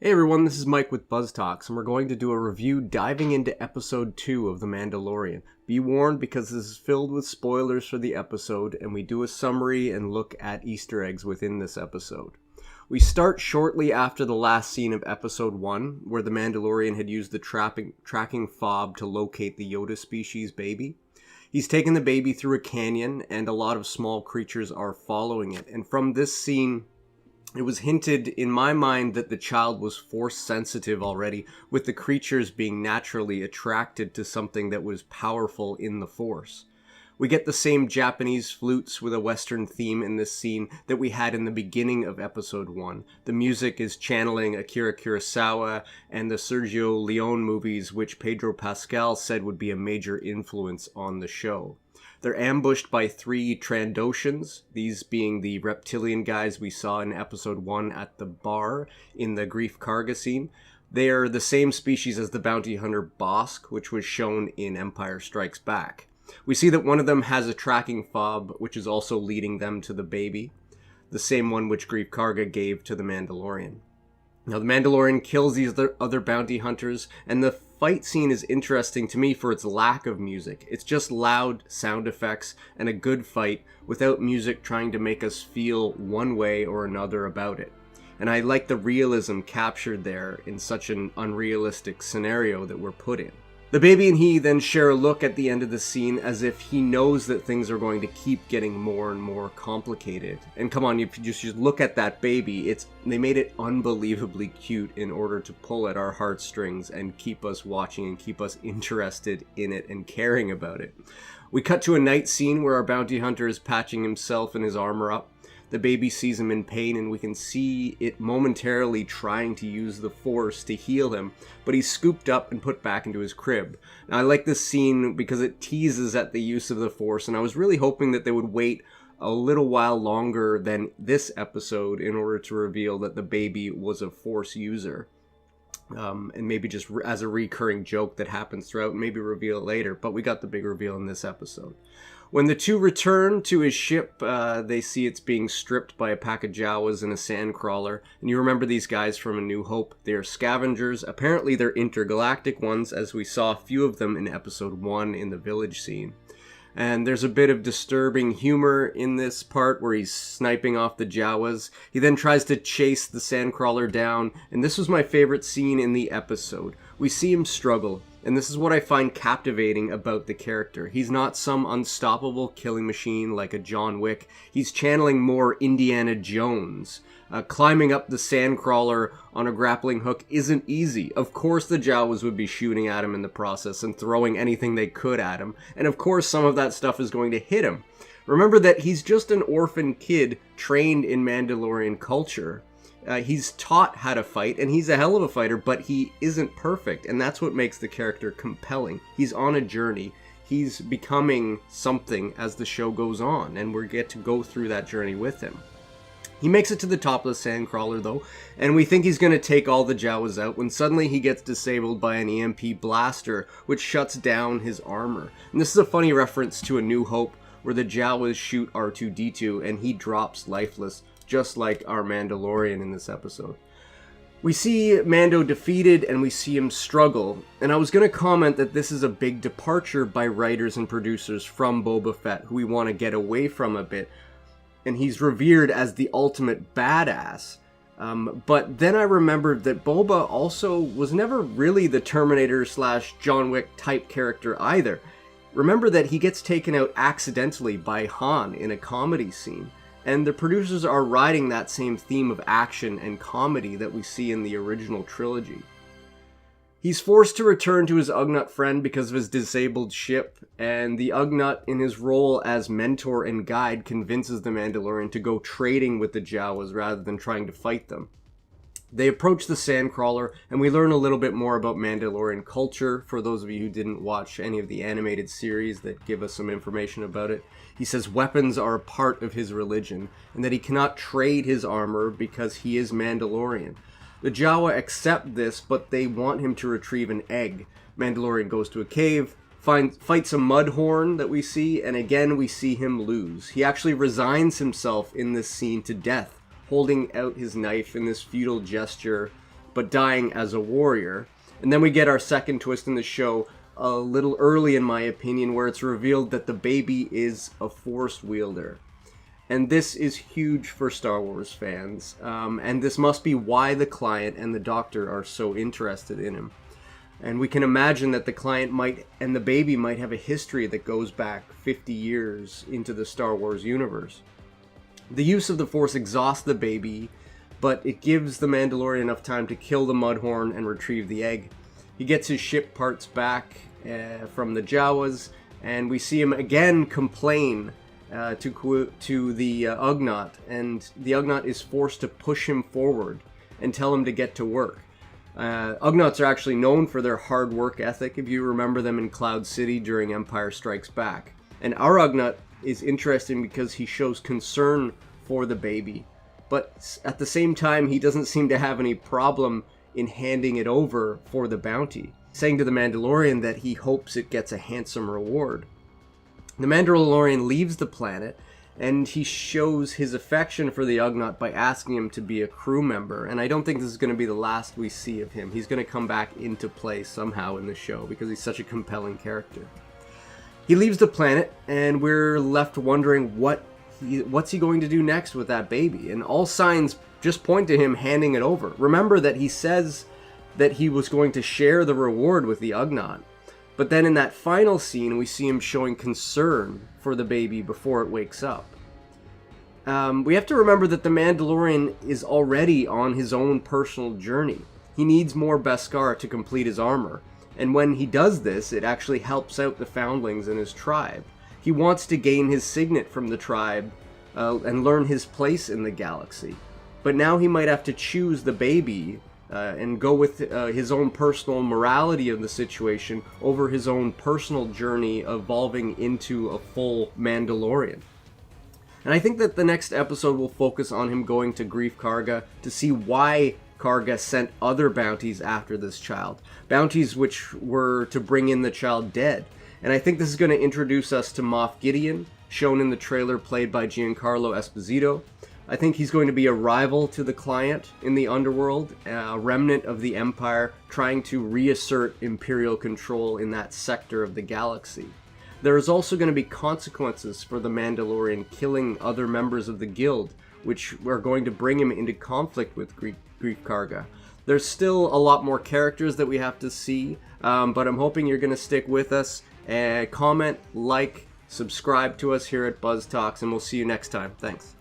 Hey everyone, this is Mike with BuzzTox, and we're going to do a review diving into episode 2 of The Mandalorian. Be warned because this is filled with spoilers for the episode, and we do a summary and look at Easter eggs within this episode. We start shortly after the last scene of episode 1, where the Mandalorian had used the tracking fob to locate the Yoda species baby. He's taken the baby through a canyon, and a lot of small creatures are following it, and from this scene, it was hinted in my mind that the child was force sensitive already, with the creatures being naturally attracted to something that was powerful in the force. We get the same Japanese flutes with a Western theme in this scene that we had in the beginning of episode 1. The music is channeling Akira Kurosawa and the Sergio Leone movies, which Pedro Pascal said would be a major influence on the show. They're ambushed by 3 Trandoshans, these being the reptilian guys we saw in episode 1 at the bar in the Greef Karga scene. They are the same species as the bounty hunter Bosk, which was shown in Empire Strikes Back. We see that one of them has a tracking fob, which is also leading them to the baby, the same one which Greef Karga gave to the Mandalorian. Now, the Mandalorian kills these other bounty hunters, and the fight scene is interesting to me for its lack of music. It's just loud sound effects and a good fight without music trying to make us feel one way or another about it. And I like the realism captured there in such an unrealistic scenario that we're put in. The baby and he then share a look at the end of the scene as if he knows that things are going to keep getting more and more complicated. And come on, if you just look at that baby, they made it unbelievably cute in order to pull at our heartstrings and keep us watching and keep us interested in it and caring about it. We cut to a night scene where our bounty hunter is patching himself and his armor up. The baby sees him in pain, and we can see it momentarily trying to use the Force to heal him, but he's scooped up and put back into his crib. Now, I like this scene because it teases at the use of the Force, and I was really hoping that they would wait a little while longer than this episode in order to reveal that the baby was a Force user. And maybe just as a recurring joke that happens throughout, maybe reveal it later, but we got the big reveal in this episode. When the two return to his ship, they see it's being stripped by a pack of Jawas and a sandcrawler. And you remember these guys from A New Hope. They are scavengers. Apparently they're intergalactic ones, as we saw a few of them in episode 1 in the village scene. And there's a bit of disturbing humor in this part where he's sniping off the Jawas. He then tries to chase the sandcrawler down, and this was my favorite scene in the episode. We see him struggle, and this is what I find captivating about the character. He's not some unstoppable killing machine like a John Wick. He's channeling more Indiana Jones. Climbing up the sandcrawler on a grappling hook isn't easy. Of course the Jawas would be shooting at him in the process and throwing anything they could at him. And of course some of that stuff is going to hit him. Remember that he's just an orphan kid trained in Mandalorian culture. He's taught how to fight, and he's a hell of a fighter, but he isn't perfect, and that's what makes the character compelling. He's on a journey. He's becoming something as the show goes on, and we get to go through that journey with him. He makes it to the top of the sandcrawler, though, and we think he's going to take all the Jawas out when suddenly he gets disabled by an EMP blaster, which shuts down his armor. And this is a funny reference to A New Hope, where the Jawas shoot R2-D2, and he drops lifeless, just like our Mandalorian in this episode. We see Mando defeated and we see him struggle, and I was going to comment that this is a big departure by writers and producers from Boba Fett, who we want to get away from a bit, and he's revered as the ultimate badass. But then I remembered that Boba also was never really the Terminator / John Wick type character either. Remember that he gets taken out accidentally by Han in a comedy scene. And the producers are riding that same theme of action and comedy that we see in the original trilogy. He's forced to return to his Ugnaught friend because of his disabled ship, and the Ugnaught, in his role as mentor and guide, convinces the Mandalorian to go trading with the Jawas rather than trying to fight them. They approach the sandcrawler, and we learn a little bit more about Mandalorian culture, for those of you who didn't watch any of the animated series that give us some information about it. He says weapons are a part of his religion, and that he cannot trade his armor because he is Mandalorian. The Jawa accept this, but they want him to retrieve an egg. Mandalorian goes to a cave, fights a mudhorn that we see, and again we see him lose. He actually resigns himself in this scene to death, holding out his knife in this futile gesture, but dying as a warrior. And then we get our second twist in the show a little early, in my opinion, where it's revealed that the baby is a Force wielder. And this is huge for Star Wars fans, and this must be why the client and the Doctor are so interested in him. And we can imagine that the client and the baby might have a history that goes back 50 years into the Star Wars universe. The use of the Force exhausts the baby, but it gives the Mandalorian enough time to kill the Mudhorn and retrieve the egg. He gets his ship parts back from the Jawas, and we see him again complain to the Ugnaught, and the Ugnaught is forced to push him forward and tell him to get to work. Ugnaughts are actually known for their hard work ethic, if you remember them in Cloud City during Empire Strikes Back. And our Ugnaught is interesting because he shows concern for the baby, but at the same time he doesn't seem to have any problem in handing it over for the bounty, saying to the Mandalorian that he hopes it gets a handsome reward. The Mandalorian leaves the planet, and he shows his affection for the Ugnaught by asking him to be a crew member, and I don't think this is going to be the last we see of him. He's going to come back into play somehow in the show because he's such a compelling character. He leaves the planet, and we're left wondering what's he going to do next with that baby, and all signs just point to him handing it over. Remember that he says that he was going to share the reward with the Ugnaught. But then in that final scene, we see him showing concern for the baby before it wakes up. We have to remember that the Mandalorian is already on his own personal journey. He needs more Beskar to complete his armor. And when he does this, it actually helps out the foundlings in his tribe. He wants to gain his signet from the tribe and learn his place in the galaxy. But now he might have to choose the baby and go with his own personal morality of the situation over his own personal journey evolving into a full Mandalorian. And I think that the next episode will focus on him going to Greef Karga to see why Karga sent other bounties after this child. Bounties which were to bring in the child dead. And I think this is going to introduce us to Moff Gideon, shown in the trailer played by Giancarlo Esposito. I think he's going to be a rival to the client in the underworld, a remnant of the Empire trying to reassert Imperial control in that sector of the galaxy. There is also going to be consequences for the Mandalorian killing other members of the Guild, which are going to bring him into conflict with Greef Karga. There's still a lot more characters that we have to see, but I'm hoping you're going to stick with us. Comment, like, subscribe to us here at BuzzTox, and we'll see you next time. Thanks.